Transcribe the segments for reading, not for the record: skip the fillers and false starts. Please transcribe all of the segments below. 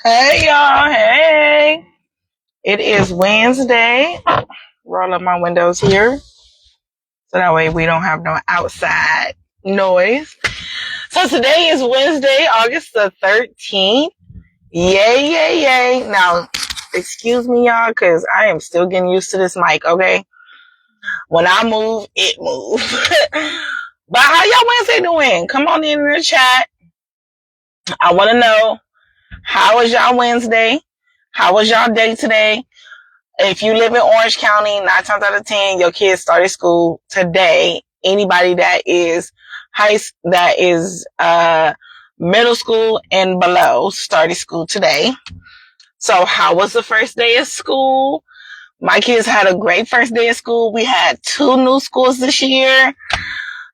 Hey y'all, hey. It is Wednesday. Roll up my windows here so that way we don't have no outside noise. So today is Wednesday, August the 13th. Yay, yay, yay. Now, excuse me, y'all, because I am still getting used to this mic, okay? When I move, it moves. But how y'all Wednesday doing? Come on in the chat. I want to know, how was y'all Wednesday? How was y'all day today? If you live in Orange County, 9 times out of 10, your kids started school today. Anybody that is middle school and below started school today. So how was the first day of school? My kids had a great first day of school. We had 2 new schools this year.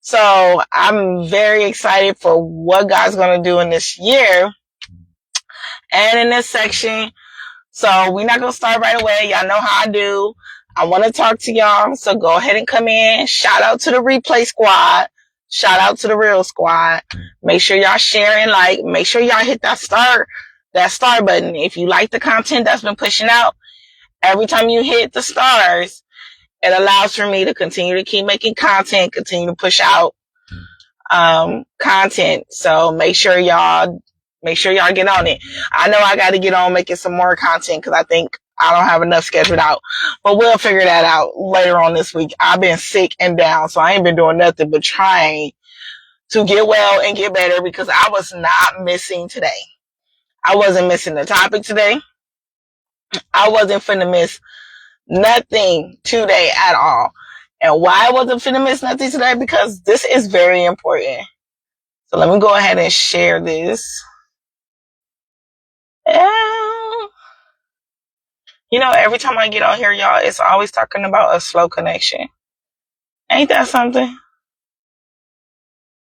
So I'm very excited for what God's going to do in this year. And in this section, so we're not going to start right away. Y'all know how I do. I want to talk to y'all. So go ahead and come in. Shout out to the replay squad. Shout out to the real squad. Make sure y'all share and like. Make sure y'all hit that star button. If you like the content that's been pushing out, every time you hit the stars, it allows for me to continue to keep making content, continue to push out content. So make sure y'all get on it. I know I got to get on making some more content because I think I don't have enough scheduled out, but we'll figure that out later on this week. I've been sick and down, so I ain't been doing nothing but trying to get well and get better because I was not missing today. I wasn't missing the topic today. I wasn't finna miss nothing today at all. And why I wasn't finna miss nothing today? Because this is very important. So let me go ahead and share this. Every time I get on here, y'all, it's always talking about a slow connection. Ain't that something?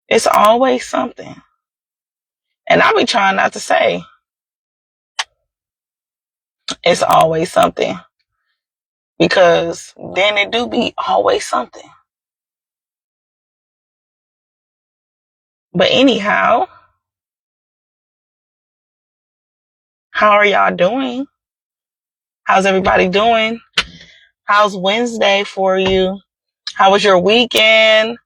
It's always something. And I be trying not to say it's always something. Because then it do be always something. But anyhow, how are y'all doing? How's everybody doing? How's Wednesday for you? How was your weekend?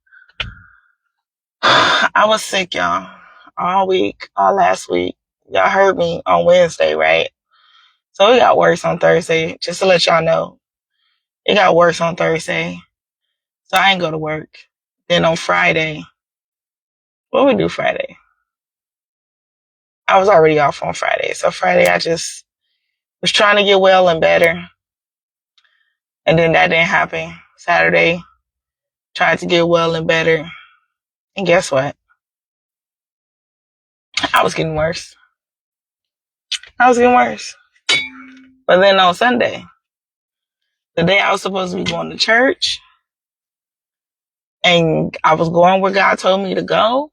I was sick, y'all. All last week. Y'all heard me on Wednesday, right? So it got worse on Thursday, just to let y'all know. It got worse on Thursday. So I ain't go to work. Then on Friday, what we do Friday? I was already off on Friday. So Friday I just was trying to get well and better. And then that didn't happen. Saturday, tried to get well and better. And guess what? I was getting worse. But then on Sunday, the day I was supposed to be going to church, and I was going where God told me to go,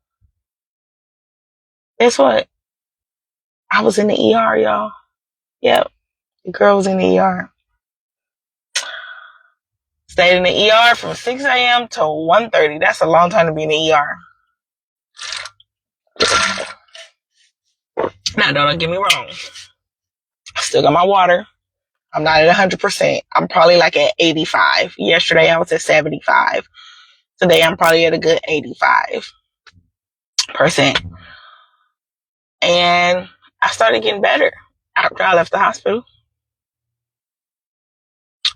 guess what? I was in the ER, y'all. Yep. The girl was in the ER. Stayed in the ER from 6 a.m. to 1:30. That's a long time to be in the ER. Now, don't get me wrong. I still got my water. I'm not at 100%. I'm probably like at 85. Yesterday, I was at 75. Today, I'm probably at a good 85%. And I started getting better after I left the hospital.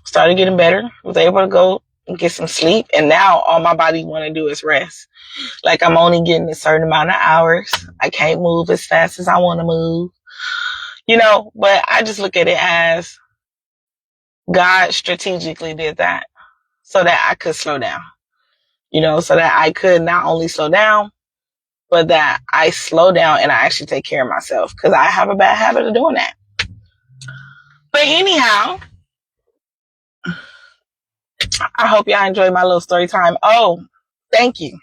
Started getting better. Was able to go and get some sleep. And now all my body want to do is rest. Like I'm only getting a certain amount of hours. I can't move as fast as I want to move. But I just look at it as God strategically did that so that I could slow down. So that I could not only slow down, but that I slow down and I actually take care of myself because I have a bad habit of doing that. But anyhow, I hope y'all enjoyed my little story time. Oh, thank you.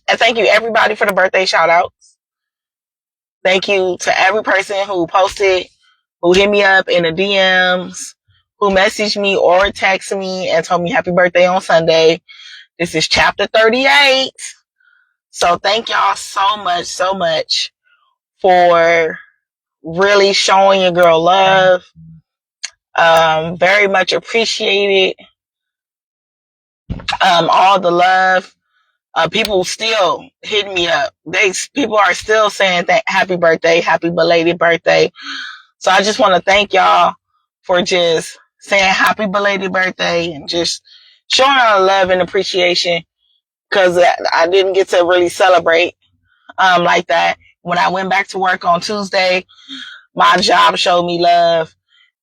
And thank you everybody for the birthday shout outs. Thank you to every person who posted, who hit me up in the DMs, who messaged me or texted me and told me happy birthday on Sunday. This is chapter 38. So thank y'all so much for really showing your girl love. Very much appreciated. All the love. People still hit me up. People are still saying happy birthday, happy belated birthday. So I just want to thank y'all for just saying happy belated birthday and just showing our love and appreciation, because I didn't get to really celebrate like that. When I went back to work on Tuesday, my job showed me love.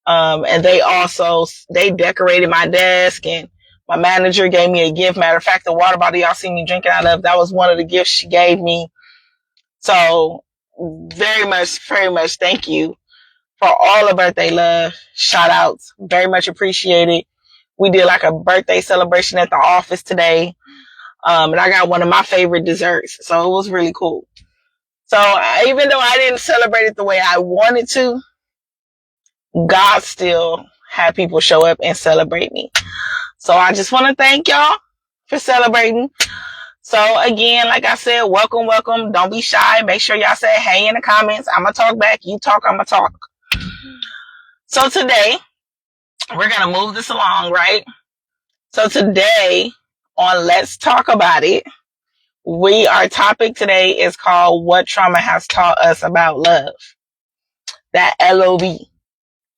And they decorated my desk, and my manager gave me a gift. Matter of fact, the water bottle y'all see me drinking out of, that was one of the gifts she gave me. So very much thank you for all the birthday love. Shout outs. Very much appreciated. We did like a birthday celebration at the office today. And I got one of my favorite desserts. So it was really cool. So even though I didn't celebrate it the way I wanted to, God still had people show up and celebrate me. So I just want to thank y'all for celebrating. So again, like I said, welcome. Don't be shy. Make sure y'all say hey in the comments. I'm going to talk back. You talk, I'm going to talk. So today, we're going to move this along, right? So today on Let's Talk About It, our topic today is called What Trauma Has Taught Us About Love. That LOVE,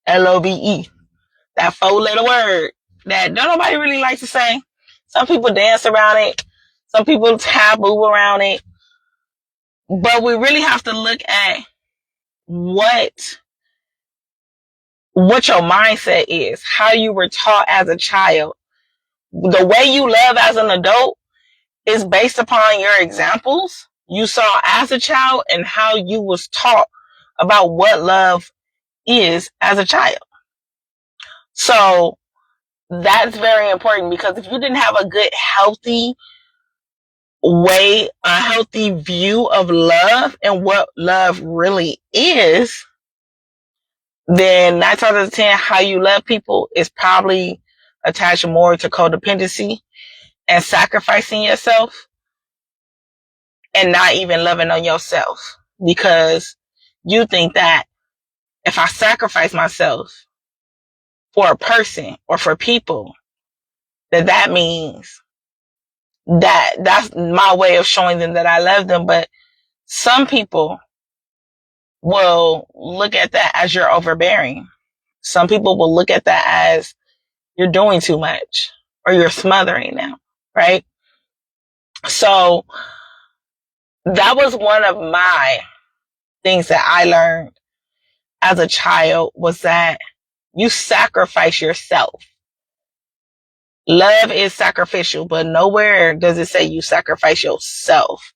that 4-letter word that don't nobody really like to say. Some people dance around it. Some people taboo around it. But we really have to look at what your mindset is, how you were taught as a child. The way you love as an adult is based upon your examples you saw as a child and how you was taught about what love is as a child. So that's very important, because if you didn't have a good, healthy view of love and what love really is, then 9 times out of 10, how you love people is probably attached more to codependency and sacrificing yourself and not even loving on yourself, because you think that if I sacrifice myself for a person or for people, that means that's my way of showing them that I love them. But some people will look at that as you're overbearing. Some people will look at that as you're doing too much or you're smothering them, right? So that was one of my things that I learned as a child, was that you sacrifice yourself. Love is sacrificial, but nowhere does it say you sacrifice yourself.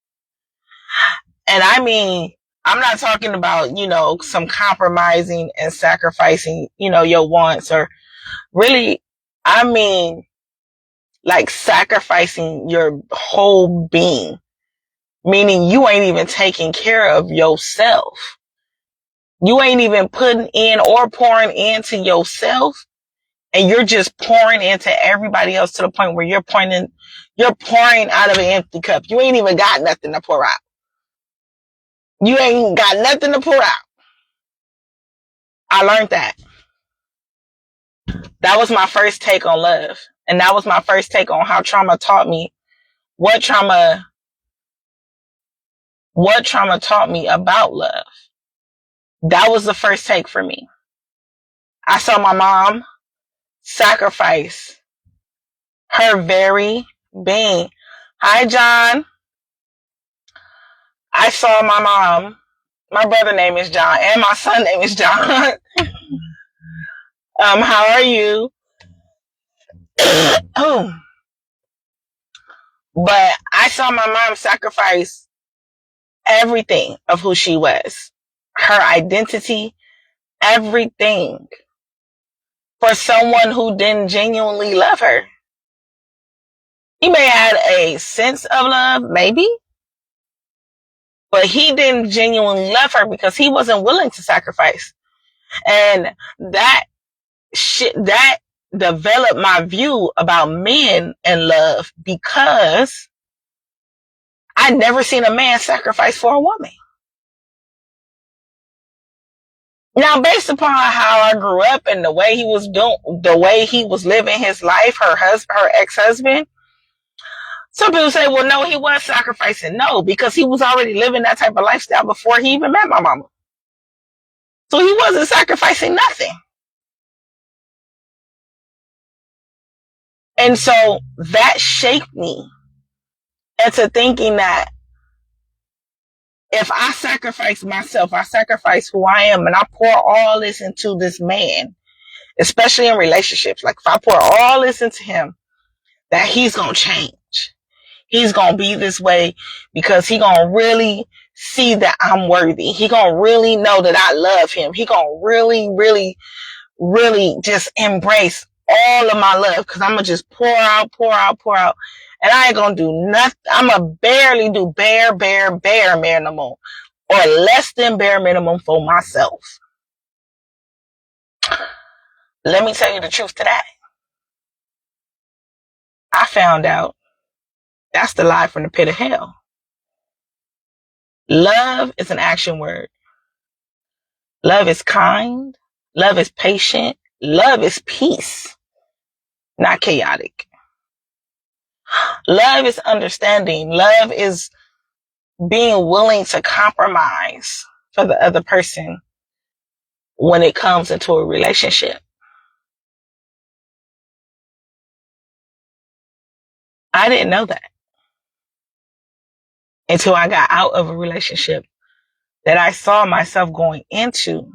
And I mean, I'm not talking about, some compromising and sacrificing, your wants, or really, I mean, like sacrificing your whole being, meaning you ain't even taking care of yourself. You ain't even putting in or pouring into yourself, and you're just pouring into everybody else to the point where you're pouring out of an empty cup. You ain't even got nothing to pour out. You ain't got nothing to pour out. I learned that. That was my first take on love. And that was my first take on how trauma taught me what trauma taught me about love. That was the first take for me. I saw my mom sacrifice her very being. Hi, John. I saw my mom. My brother name is John, and my son name is John. How are you? Oh. But I saw my mom sacrifice everything of who she was, her identity, everything, for someone who didn't genuinely love her. He may have had a sense of love, maybe, but he didn't genuinely love her because he wasn't willing to sacrifice. And that developed my view about men and love, because I never seen a man sacrifice for a woman. Now, based upon how I grew up and the way he was living his life, her ex-husband, some people say, well, no, he was sacrificing. No, because he was already living that type of lifestyle before he even met my mama. So he wasn't sacrificing nothing. And so that shaped me into thinking that if I sacrifice myself, I sacrifice who I am, and I pour all this into this man, especially in relationships, like if I pour all this into him, that he's going to change. He's going to be this way because he going to really see that I'm worthy. He going to really know that I love him. He going to really, really, really just embrace all of my love, because I'm going to just pour out. And I ain't going to do nothing. I'm going to barely do bare minimum, or less than bare minimum for myself. Let me tell you the truth to that. I found out that's the lie from the pit of hell. Love is an action word. Love is kind. Love is patient. Love is peace, not chaotic. Love is understanding. Love is being willing to compromise for the other person when it comes into a relationship. I didn't know that until I got out of a relationship that I saw myself going into,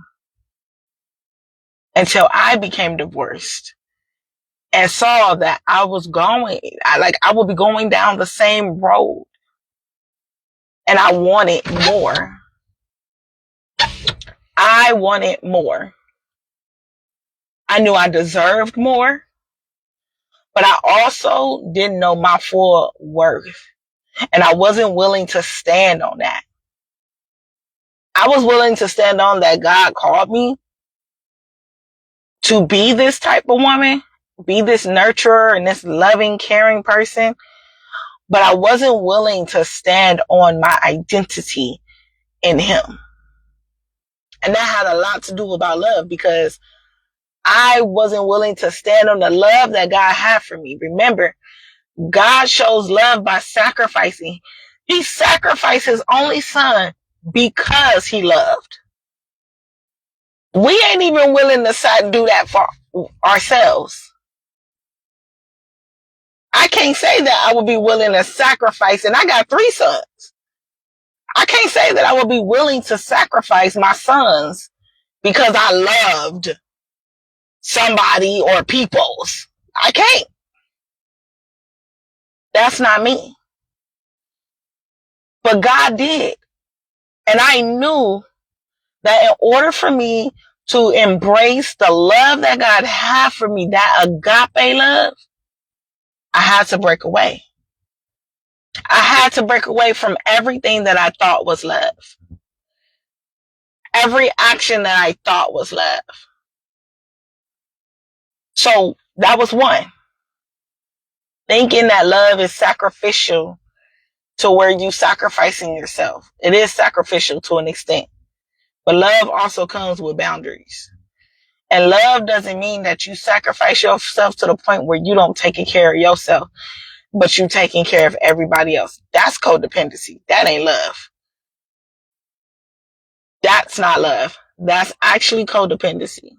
until I became divorced and saw that I would be going down the same road, and I wanted more. I wanted more. I knew I deserved more, but I also didn't know my full worth, and I wasn't willing to stand on that. I was willing to stand on that God called me to be this type of woman, be this nurturer and this loving, caring person, but I wasn't willing to stand on my identity in him. And that had a lot to do about love, because I wasn't willing to stand on the love that God had for me. Remember, God shows love by sacrificing. He sacrificed his only son because he loved. We ain't even willing to do that for ourselves. I can't say that I would be willing to sacrifice, and I got 3 sons. I can't say that I would be willing to sacrifice my sons because I loved somebody or peoples. I can't. That's not me. But God did. And I knew that in order for me to embrace the love that God had for me, that agape love, I had to break away. I had to break away from everything that I thought was love. Every action that I thought was love. So that was one. Thinking that love is sacrificial to where you sacrificing yourself. It is sacrificial to an extent. But love also comes with boundaries. And love doesn't mean that you sacrifice yourself to the point where you don't take care of yourself, but you taking care of everybody else. That's codependency. That ain't love. That's not love. That's actually codependency.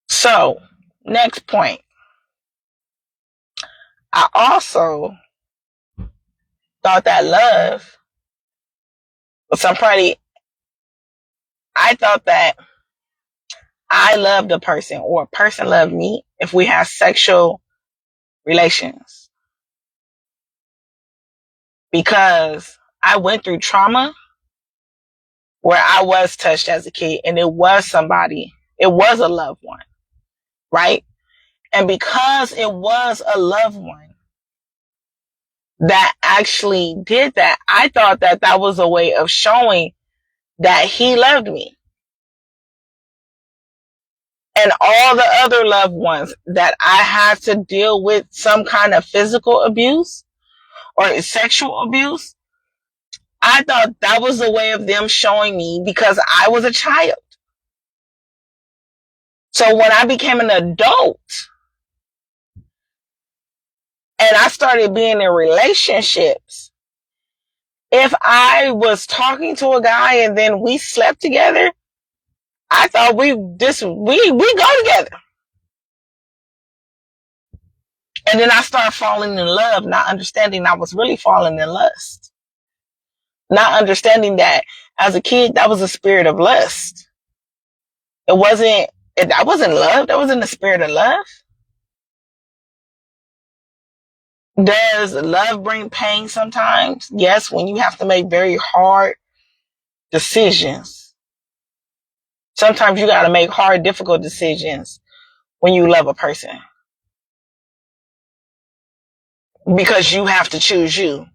So, next point. I also thought that love was I thought that I loved a person or a person loved me if we had sexual relations. Because I went through trauma where I was touched as a kid, and it was somebody, it was a loved one, right? And because it was a loved one that actually did that, I thought that that was a way of showing that he loved me. And all the other loved ones that I had to deal with some kind of physical abuse or sexual abuse, I I thought that was a way of them showing me because I was a child. So when I became an adult and I started being in relationships, if I was talking to a guy and then we slept together, I thought we go together. And then I started falling in love, not understanding I was really falling in lust. Not understanding that as a kid, that was a spirit of lust. That wasn't love. That wasn't the spirit of love. Does love bring pain sometimes? Yes, when you have to make very hard decisions. Sometimes you got to make hard, difficult decisions when you love a person. Because you have to choose you.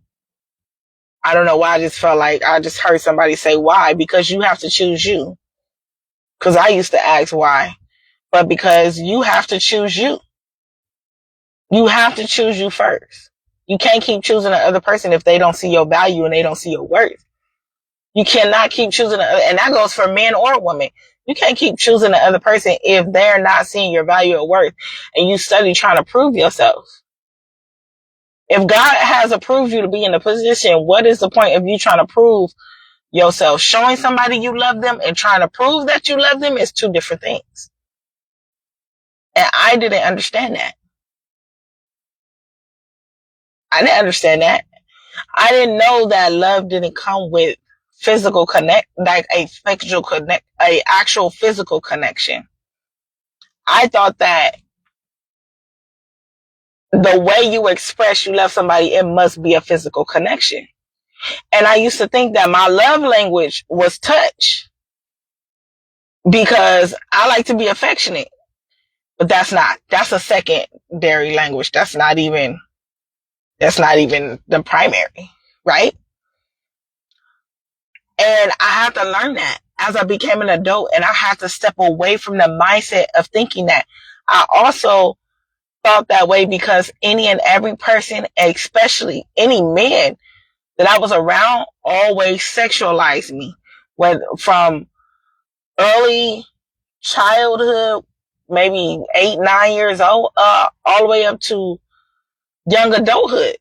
I don't know why I just felt like I just heard somebody say why. Because you have to choose you. Because I used to ask why. But because you have to choose you. You have to choose you first. You can't keep choosing the other person if they don't see your value and they don't see your worth. You cannot keep choosing and that goes for men or women. You can't keep choosing the other person if they're not seeing your value or worth and you study trying to prove yourself. If God has approved you to be in a position, what is the point of you trying to prove yourself? Showing somebody you love them and trying to prove that you love them is two different things. And I didn't understand that. I didn't understand that. I didn't know that love didn't come with physical connect, like a actual physical connection. I thought that the way you express you love somebody, it must be a physical connection. And I used to think that my love language was touch because I like to be affectionate, but that's a secondary language. That's not even the primary, right? And I had to learn that as I became an adult, and I had to step away from the mindset of thinking that. I also thought that way because any and every person, especially any man that I was around, always sexualized me. From early childhood, maybe 8, 9 years old, all the way up to young adulthood.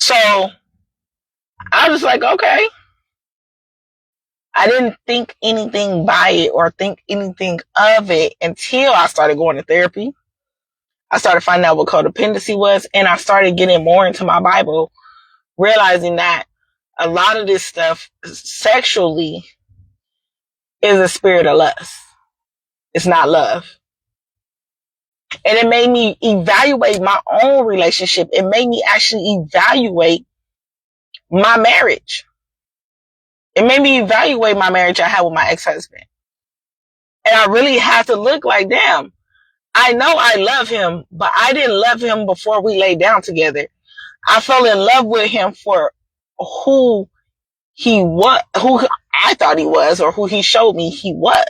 So I was like, okay. I didn't think anything by it or think anything of it until I started going to therapy. I started finding out what codependency was, and I started getting more into my Bible, realizing that a lot of this stuff sexually is a spirit of lust. It's not love. And it made me evaluate my own relationship. It made me actually evaluate my marriage. It made me evaluate my marriage I had with my ex-husband. And I really had to look like, damn, I know I love him, but I didn't love him before we laid down together. I fell in love with him for who he was, who I thought he was, or who he showed me he was.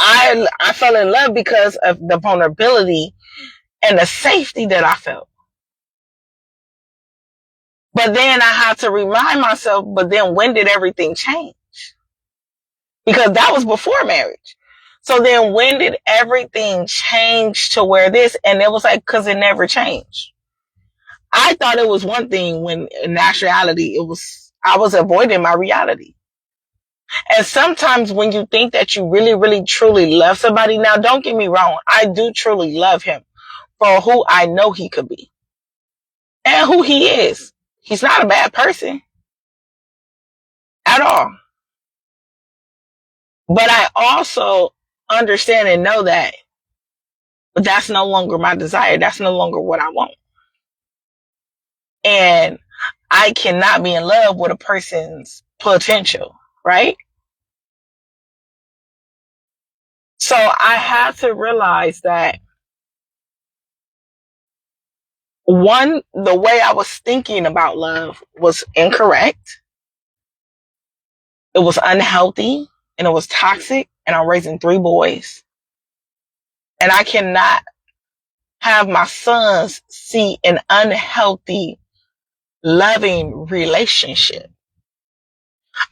I fell in love because of the vulnerability and the safety that I felt. But then I had to remind myself, but then when did everything change? Because that was before marriage. So then when did everything change to where this? And it was like, cause it never changed. I thought it was one thing when in actuality I was avoiding my reality. And sometimes when you think that you really, really, truly love somebody, now don't get me wrong, I do truly love him for who I know he could be and who he is. He's not a bad person at all. But I also understand and know that that's no longer my desire. That's no longer what I want. And I cannot be in love with a person's potential, right? So I had to realize that one, the way I was thinking about love was incorrect. It was unhealthy and it was toxic, and I'm raising 3 boys. And I cannot have my sons see an unhealthy, loving relationship.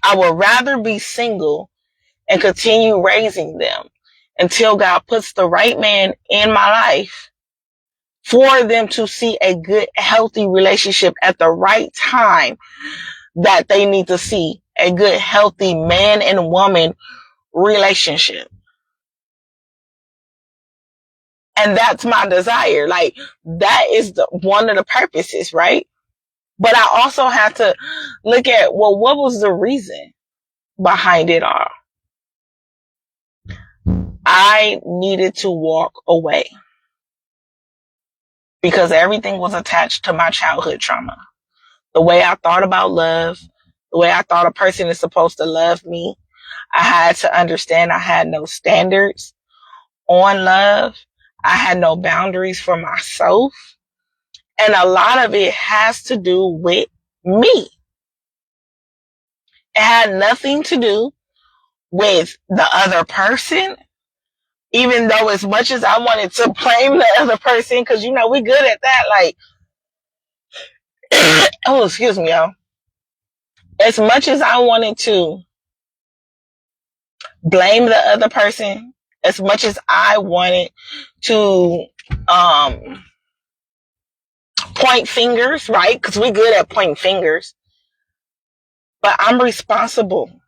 I would rather be single and continue raising them until God puts the right man in my life for them to see a good, healthy relationship at the right time that they need to see a good, healthy man and woman relationship. And that's my desire. Like, that is one of the purposes, right? But I also have to look at, well, what was the reason behind it all? I needed to walk away because everything was attached to my childhood trauma. The way I thought about love, the way I thought a person is supposed to love me, I had to understand I had no standards on love. I had no boundaries for myself. And a lot of it has to do with me. It had nothing to do with the other person, even though as much as I wanted to blame the other person, because, you know, we good at that. Like, oh, excuse me, y'all. As much as I wanted to blame the other person, as much as I wanted to point fingers, right? Because we good at pointing fingers. But I'm responsible.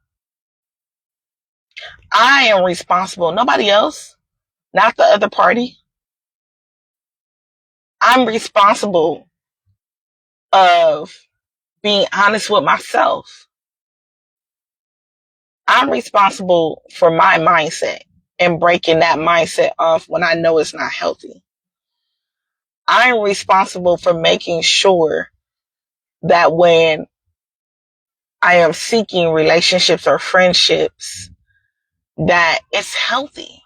I am responsible. Nobody else. Not the other party. I'm responsible of being honest with myself. I'm responsible for my mindset and breaking that mindset off when I know it's not healthy. I'm responsible for making sure that when I am seeking relationships or friendships, that it's healthy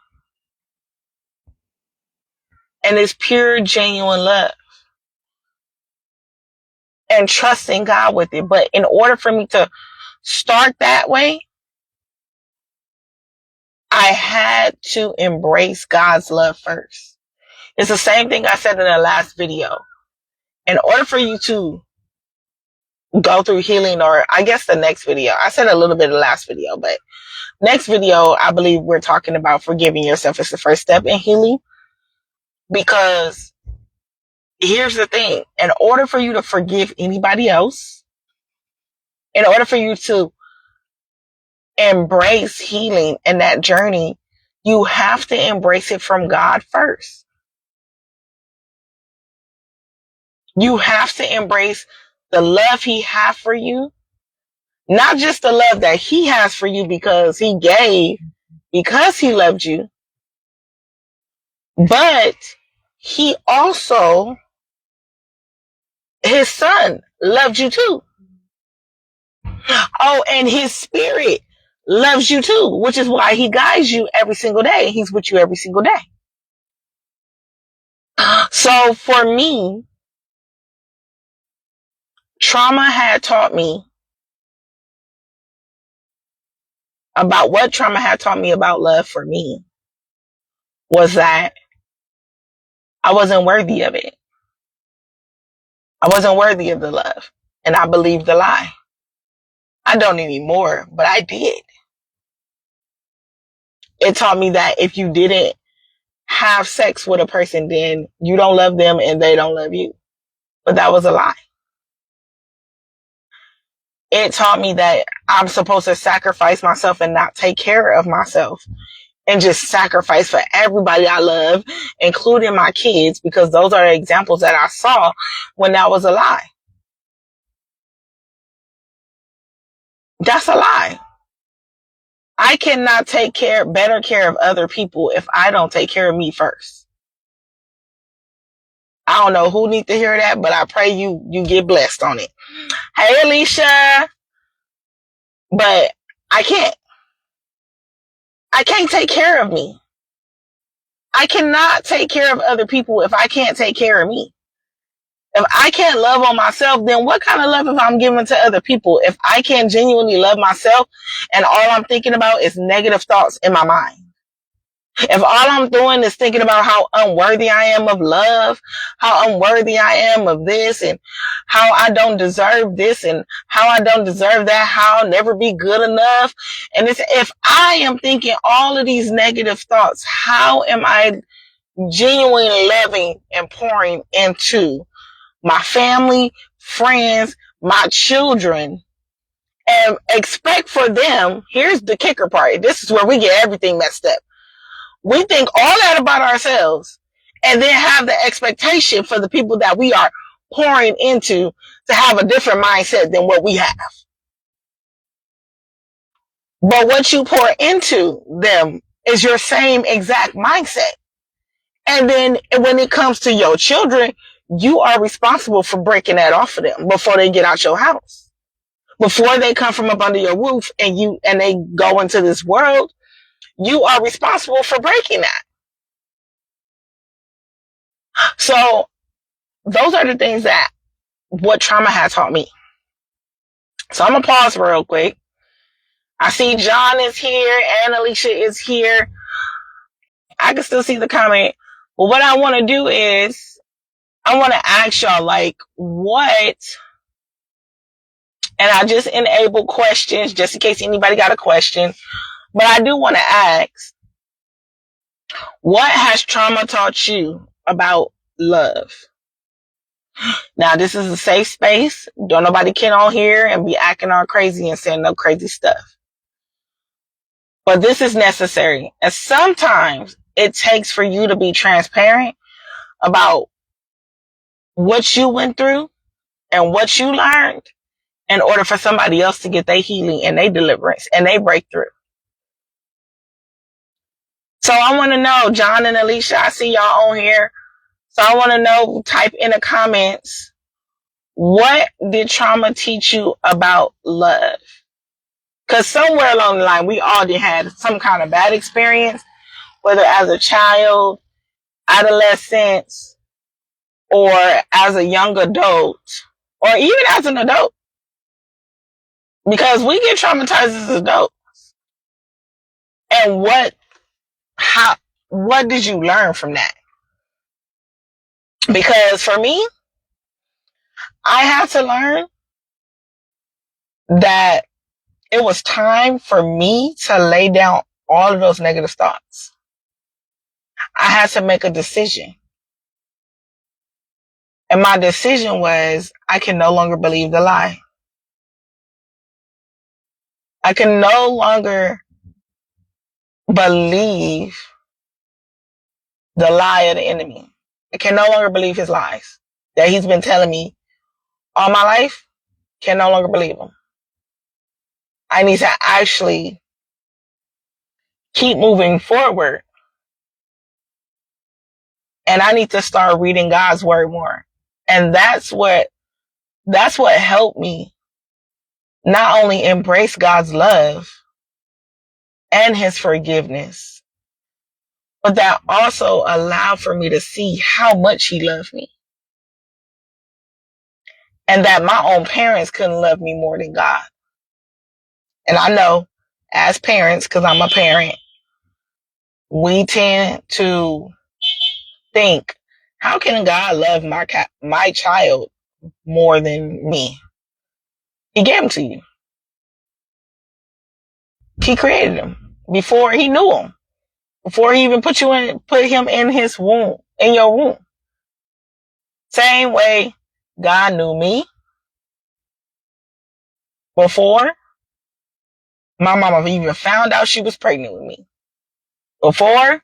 and it's pure, genuine love and trusting God with it. But in order for me to start that way, I had to embrace God's love first. It's the same thing I said in the last video. In order for you to go through healing, or I guess the next video, I said a little bit in the last video, but next video, I believe we're talking about forgiving yourself as the first step in healing. Because here's the thing, in order for you to forgive anybody else, in order for you to embrace healing and that journey, you have to embrace it from God first. You have to embrace the love He has for you. Not just the love that He has for you because He gave, because He loved you, but He also, His Son loved you too. Oh, and His Spirit loves you too, which is why He guides you every single day. He's with you every single day. So for me, trauma had taught me about what trauma had taught me about love for me was that I wasn't worthy of it. I wasn't worthy of the love. And I believed the lie. I don't anymore, but I did. It taught me that if you didn't have sex with a person, then you don't love them and they don't love you. But that was a lie. It taught me that I'm supposed to sacrifice myself and not take care of myself and just sacrifice for everybody I love, including my kids, because those are the examples that I saw when that was a lie. That's a lie. I cannot take better care of other people if I don't take care of me first. I don't know who needs to hear that, but I pray you get blessed on it. Hey, Alicia. But I can't take care of me. I cannot take care of other people if I can't take care of me. If I can't love on myself, then what kind of love if I'm giving to other people? If I can't genuinely love myself and all I'm thinking about is negative thoughts in my mind. If all I'm doing is thinking about how unworthy I am of love, how unworthy I am of this, and how I don't deserve this, and how I don't deserve that, how I'll never be good enough. And if I am thinking all of these negative thoughts, how am I genuinely loving and pouring into my family, friends, my children, and expect for them? Here's the kicker part. This is where we get everything messed up. We think all that about ourselves and then have the expectation for the people that we are pouring into to have a different mindset than what we have. But what you pour into them is your same exact mindset. And then when it comes to your children, you are responsible for breaking that off of them before they get out your house. Before they come from up under your roof and they go into this world, you are responsible for breaking that. So those are the things that what trauma has taught me. So I'm going to pause real quick. I see John is here and Alicia is here. I can still see the comment. But what I want to do is I want to ask y'all, like, what, and I just enable questions just in case anybody got a question. But I do want to ask, what has trauma taught you about love? Now, this is a safe space. Don't nobody get on here and be acting all crazy and saying no crazy stuff. But this is necessary. And sometimes it takes for you to be transparent about what you went through and what you learned in order for somebody else to get their healing and their deliverance and their breakthrough. So I want to know, John and Alicia, I see y'all on here. So I want to know, type in the comments, what did trauma teach you about love? Because somewhere along the line, we all did have some kind of bad experience, whether as a child, adolescence, or as a young adult, or even as an adult. Because we get traumatized as adults. And what did you learn from that? Because for me, I had to learn that it was time for me to lay down all of those negative thoughts. I had to make a decision. And my decision was, I can no longer believe the lie. I can no longer believe the lie of the enemy. I can no longer believe his lies that he's been telling me all my life. Can no longer believe them. I need to actually keep moving forward. And I need to start reading God's word more. And that's what helped me not only embrace God's love and his forgiveness, but that also allowed for me to see how much he loved me. And that my own parents couldn't love me more than God. And I know as parents, because I'm a parent, we tend to think, how can God love my child more than me? He gave him to you. He created him before he knew him, before he even put him in his womb, in your womb. Same way God knew me before my mama even found out she was pregnant with me. Before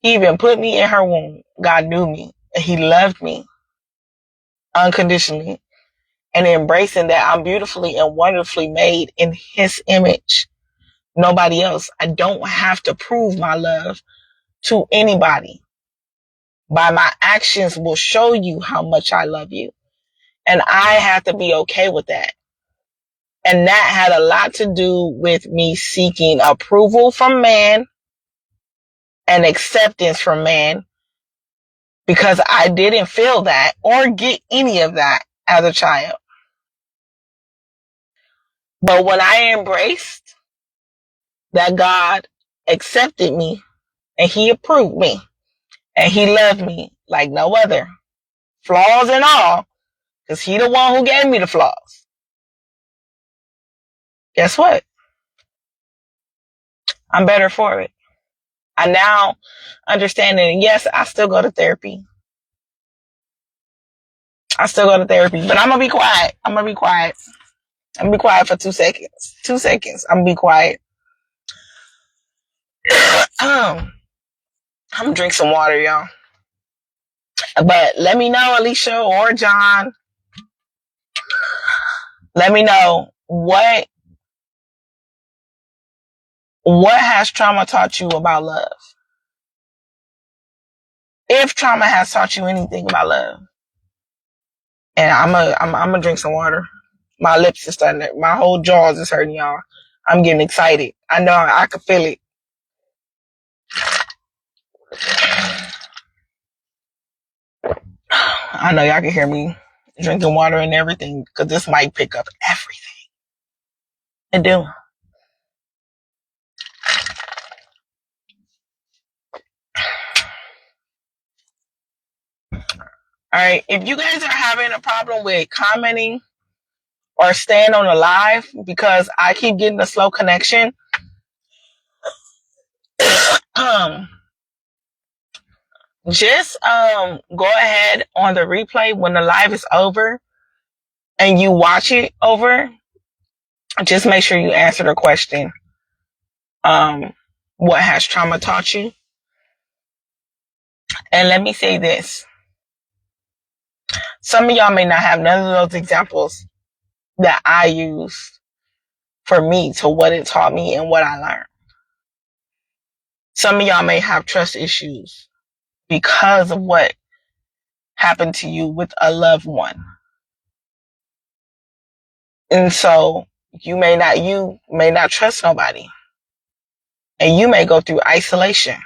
he even put me in her womb, God knew me and he loved me unconditionally, and embracing that I'm beautifully and wonderfully made in his image. Nobody else. I don't have to prove my love to anybody. By my actions will show you how much I love you. And I have to be okay with that. And that had a lot to do with me seeking approval from man and acceptance from man, because I didn't feel that or get any of that as a child. But when I embraced that God accepted me and he approved me, and he loved me like no other, flaws and all, because he the one who gave me the flaws. Guess what? I'm better for it. I now understand that, yes, I still go to therapy. But I'm going to be quiet. I'm going to be quiet for 2 seconds. 2 seconds. I'm going to be quiet. I'm going to drink some water, y'all. But let me know, Alicia or John. Let me know what has trauma taught you about love? If trauma has taught you anything about love. And I'm gonna drink some water. My lips are starting to, my whole jaws is hurting, y'all. I'm getting excited. I know I can feel it. I know y'all can hear me drinking water and everything, because this might pick up everything. It do. Alright, if you guys are having a problem with commenting or staying on the live because I keep getting a slow connection, just go ahead on the replay when the live is over and you watch it over. Just make sure you answer the question. What has trauma taught you? And let me say this. Some of y'all may not have none of those examples that I used for me to what it taught me and what I learned. Some of y'all may have trust issues because of what happened to you with a loved one. And so you may not trust nobody. And you may go through isolation.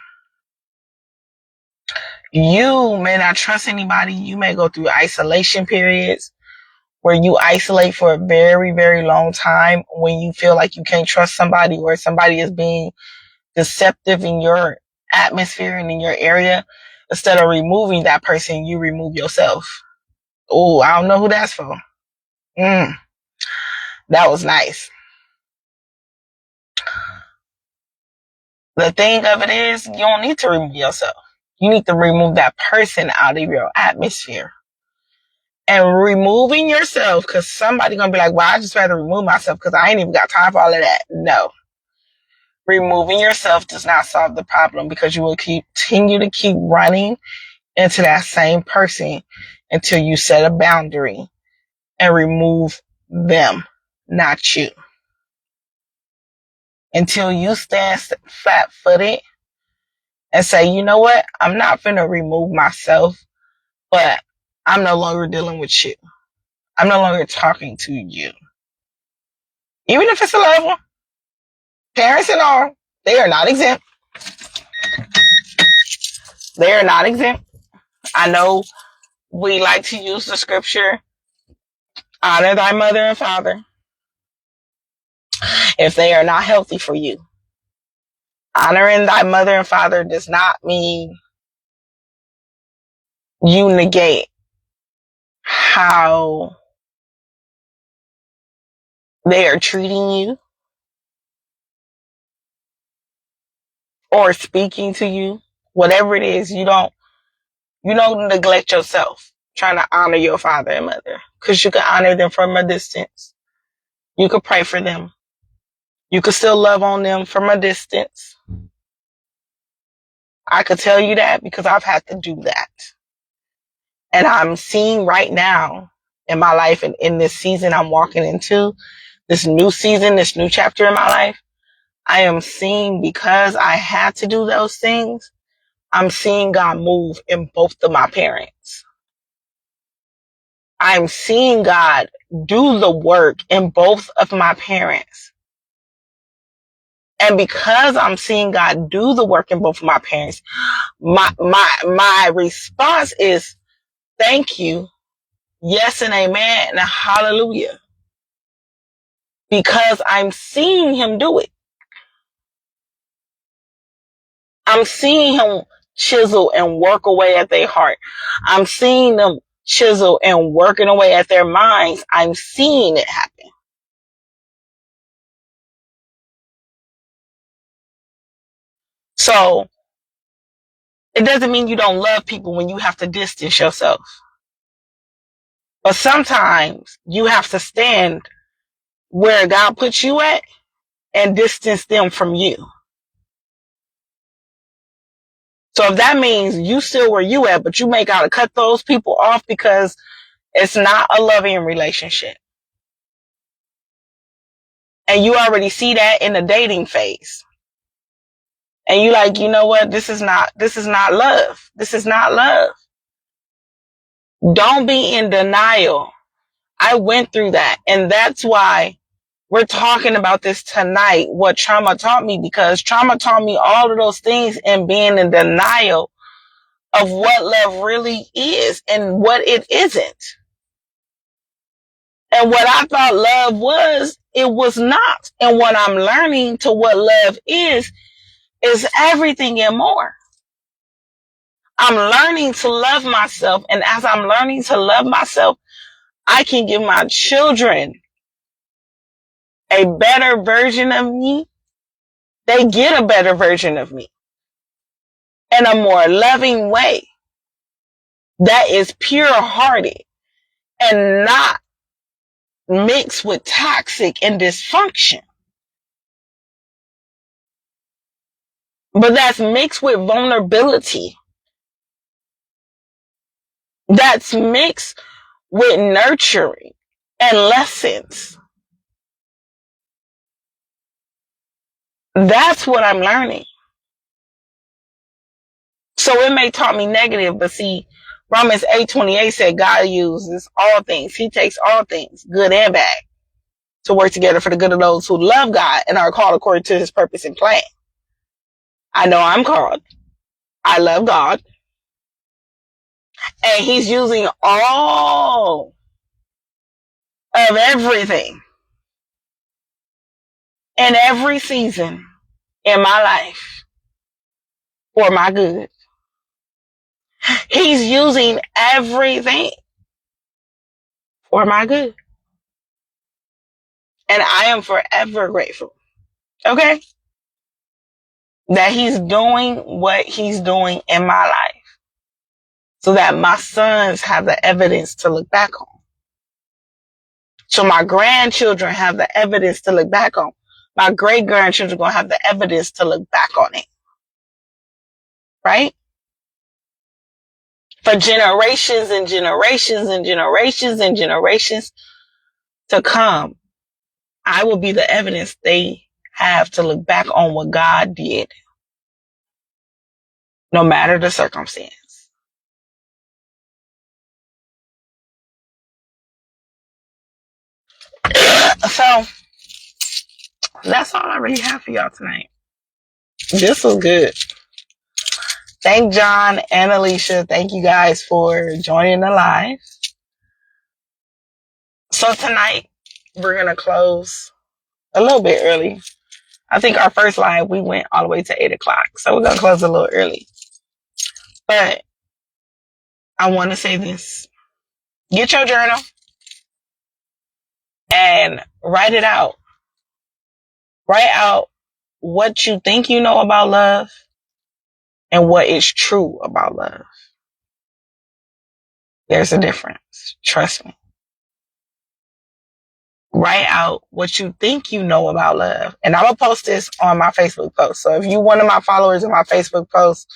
You may not trust anybody. You may go through isolation periods where you isolate for a very, very long time when you feel like you can't trust somebody or somebody is being deceptive in your atmosphere and in your area. Instead of removing that person, you remove yourself. Oh, I don't know who that's for. That was nice. The thing of it is, you don't need to remove yourself. You need to remove that person out of your atmosphere. And removing yourself, because somebody gonna be like, well, I just rather remove myself because I ain't even got time for all of that. No. Removing yourself does not solve the problem, because you will continue to keep running into that same person until you set a boundary and remove them, not you. Until you stand flat-footed and say, you know what? I'm not finna remove myself, but I'm no longer dealing with you. I'm no longer talking to you. Even if it's a loved one, parents and all, they are not exempt. They are not exempt. I know we like to use the scripture, honor thy mother and father, if they are not healthy for you. Honoring thy mother and father does not mean you negate how they are treating you or speaking to you. Whatever it is, you don't neglect yourself trying to honor your father and mother, because you can honor them from a distance. You could pray for them. You could still love on them from a distance. I could tell you that because I've had to do that. And I'm seeing right now in my life and in this season I'm walking into, this new season, this new chapter in my life, I am seeing, because I had to do those things, I'm seeing God move in both of my parents. I'm seeing God do the work in both of my parents. And because I'm seeing God do the work in both of my parents, my response is thank you, yes and amen, and hallelujah. Because I'm seeing him do it. I'm seeing him chisel and work away at their heart. I'm seeing them chisel and working away at their minds. I'm seeing it happen. So it doesn't mean you don't love people when you have to distance yourself. But sometimes you have to stand where God puts you at and distance them from you. So if that means you still where you at, but you may gotta cut those people off because it's not a loving relationship. And you already see that in the dating phase. And you like, you know what? This is not love. This is not love. Don't be in denial. I went through that. And that's why we're talking about this tonight, what trauma taught me, because trauma taught me all of those things and being in denial of what love really is and what it isn't. And what I thought love was, it was not. And what I'm learning to what love is everything and more. I'm learning to love myself. And as I'm learning to love myself, I can give my children a better version of me. They get a better version of me in a more loving way that is pure hearted and not mixed with toxic and dysfunction. But that's mixed with vulnerability. That's mixed with nurturing and lessons. That's what I'm learning. So it may taught me negative, but see, Romans 8:28 said God uses all things. He takes all things, good and bad, to work together for the good of those who love God and are called according to his purpose and plan. I know I'm called. I love God. And he's using all of everything in every season in my life for my good. He's using everything for my good. And I am forever grateful. Okay? That he's doing what he's doing in my life so that my sons have the evidence to look back on. So my grandchildren have the evidence to look back on. My great grandchildren are going to have the evidence to look back on it. Right? For generations and generations and generations and generations to come, I will be the evidence they have to look back on what God did, no matter the circumstance. So that's all I really have for y'all tonight. This was good. Thank John and Alicia. Thank you guys for joining the live. So tonight we're going to close a little bit early. I think our first live, we went all the way to 8:00. So we're going to close a little early. But I want to say this. Get your journal and write it out. Write out what you think you know about love and what is true about love. There's a difference. Trust me. Write out what you think you know about love. And I'm going to post this on my Facebook post. So if you're one of my followers in my Facebook post,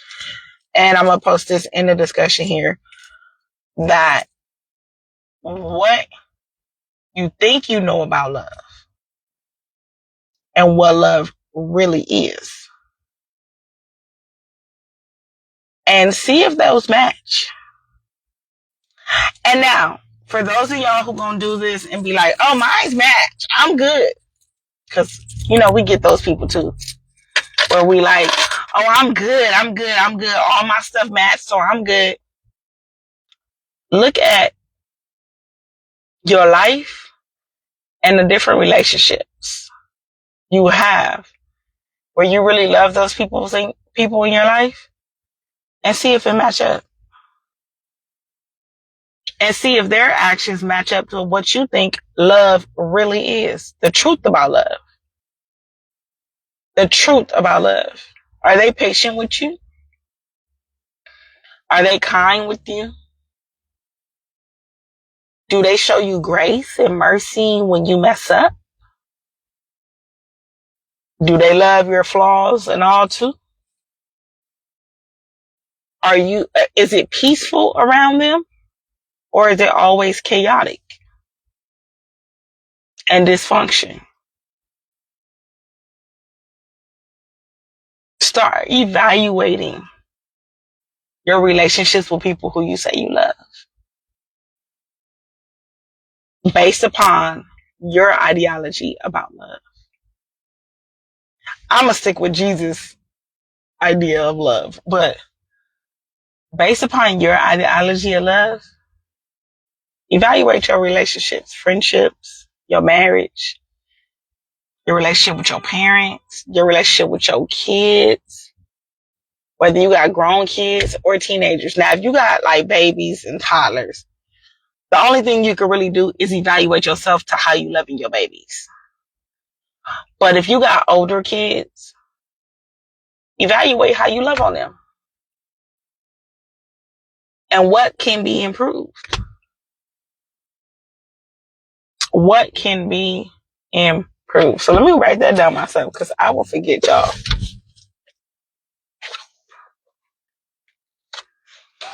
and I'm going to post this in the discussion here, that what you think you know about love and what love really is. And see if those match. And now, for those of y'all who gonna do this and be like, oh, mine's match, I'm good. Because, we get those people too. Where we like, oh, I'm good. All my stuff matched, so I'm good. Look at your life and the different relationships you have where you really love those people people in your life and see if it match up. And see if their actions match up to what you think love really is. The truth about love. The truth about love. Are they patient with you? Are they kind with you? Do they show you grace and mercy when you mess up? Do they love your flaws and all too? Is it peaceful around them? Or is it always chaotic and dysfunction? Start evaluating your relationships with people who you say you love based upon your ideology about love. I'm going to stick with Jesus' idea of love, but based upon your ideology of love, evaluate your relationships, friendships, your marriage, your relationship with your parents, your relationship with your kids, whether you got grown kids or teenagers. Now, if you got like babies and toddlers, the only thing you can really do is evaluate yourself to how you loving your babies. But if you got older kids, evaluate how you love on them and what can be improved. What can be improved? So let me write that down myself because I will forget, y'all.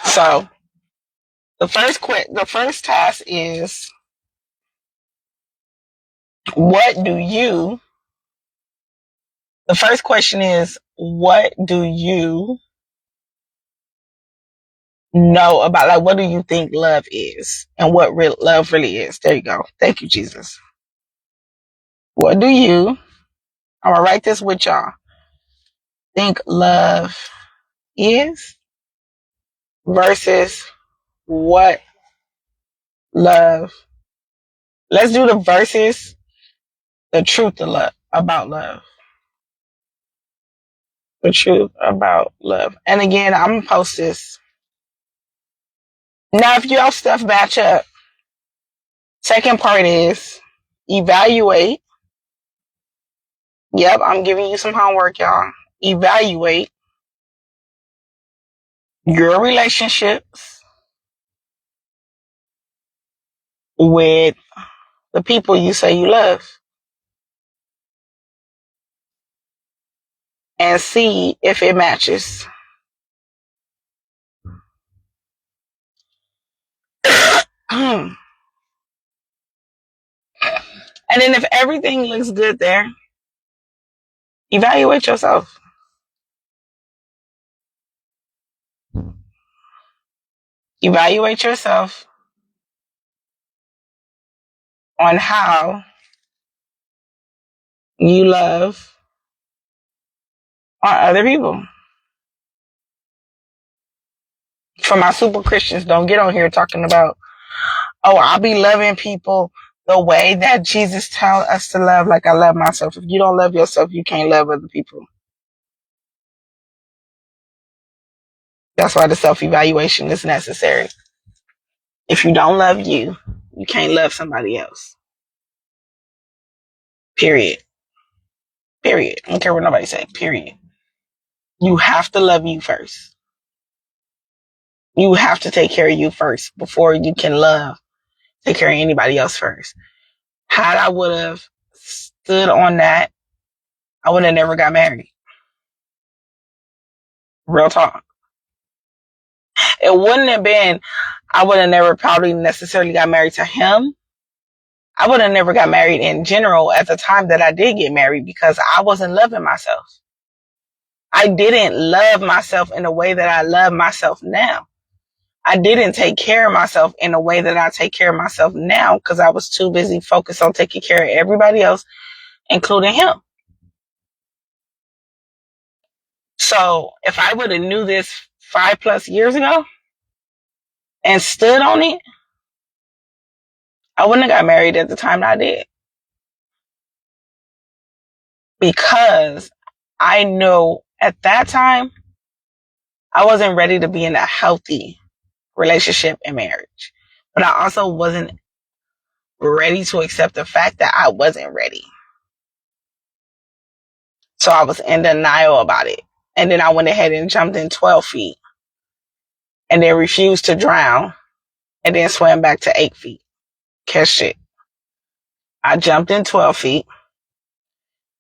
So the first task is, the first question is, what do you know about, like, what do you think love is and what love really is? There you go. Thank you, Jesus. What do you, I'm going to write this with y'all, think love is versus what love. Let's do the versus the truth of love, about love. The truth about love. And again, I'm going to post this. Now, if y'all stuff match up, second part is evaluate. Yep, I'm giving you some homework, y'all. Evaluate your relationships with the people you say you love and see if it matches. And then if everything looks good there, evaluate yourself. Evaluate yourself on how you love on other people. For my super Christians, don't get on here talking about, oh, I'll be loving people the way that Jesus tells us to love, like I love myself. If you don't love yourself, you can't love other people. That's why the self-evaluation is necessary. If you don't love you, you can't love somebody else. Period. Period. I don't care what nobody say. Period. You have to love you first. You have to take care of you first before you can take care of anybody else first. Had I would have stood on that, I would have never got married. Real talk. It wouldn't have been, I would have never probably necessarily got married to him. I would have never got married in general at the time that I did get married because I wasn't loving myself. I didn't love myself in the way that I love myself now. I didn't take care of myself in the way that I take care of myself now because I was too busy focused on taking care of everybody else, including him. So if I would have knew this 5+ years ago and stood on it, I wouldn't have got married at the time that I did. Because I know At that time, I wasn't ready to be in a healthy relationship and marriage. But I also wasn't ready to accept the fact that I wasn't ready. So I was in denial about it. And then I went ahead and jumped in 12 feet and then refused to drown and then swam back to 8 feet. Catch it. I jumped in 12 feet,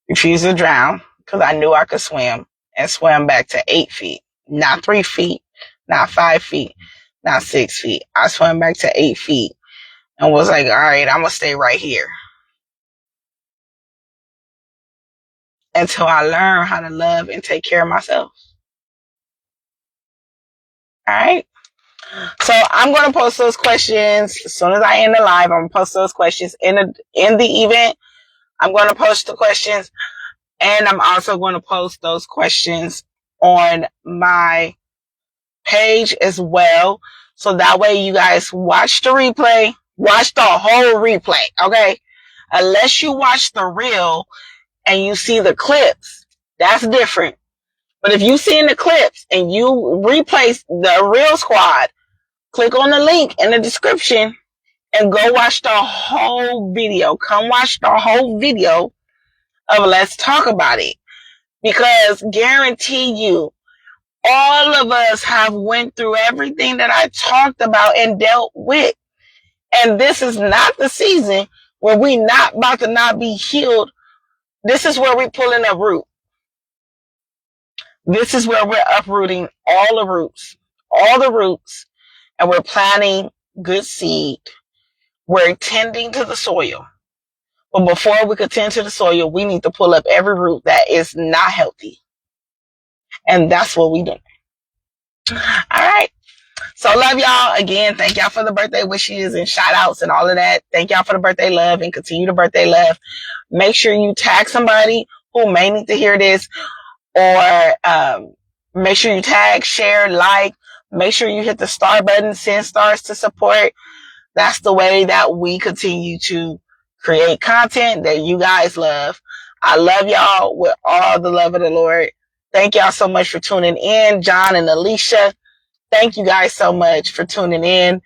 refused to drown because I knew I could swim, and swam back to 8 feet. Not 3 feet, not 5 feet, not 6 feet. I swam back to 8 feet and was like, all right, I'm going to stay right here until I learn how to love and take care of myself. All right. So I'm going to post those questions as soon as I end the live. I'm going to post those questions in the event. I'm going to post the questions, and I'm also going to post those questions on my page as well. So that way you guys watch the replay, watch the whole replay. Okay. Unless you watch the reel and you see the clips, that's different. But if you see in the clips and you replace the real squad, click on the link in the description and go watch the whole video. Come watch the whole video of Let's Talk About It. Because guarantee you, all of us have went through everything that I talked about and dealt with. And this is not the season where we not about to not be healed. This is where we're pulling a root. This is where we're uprooting all the roots, and we're planting good seed. We're tending to the soil. But before we can tend to the soil, we need to pull up every root that is not healthy. And that's what we do. All right. So love y'all. Again, thank y'all for the birthday wishes and shout outs and all of that. Thank y'all for the birthday love and continue the birthday love. Make sure you tag somebody who may need to hear this, or make sure you tag, share, like. Make sure you hit the star button, send stars to support. That's the way that we continue to create content that you guys love. I love y'all with all the love of the Lord. Thank y'all so much for tuning in. John and Alicia, thank you guys so much for tuning in.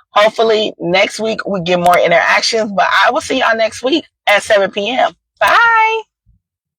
Hopefully next week we get more interactions, but I will see y'all next week at 7 p.m. Bye.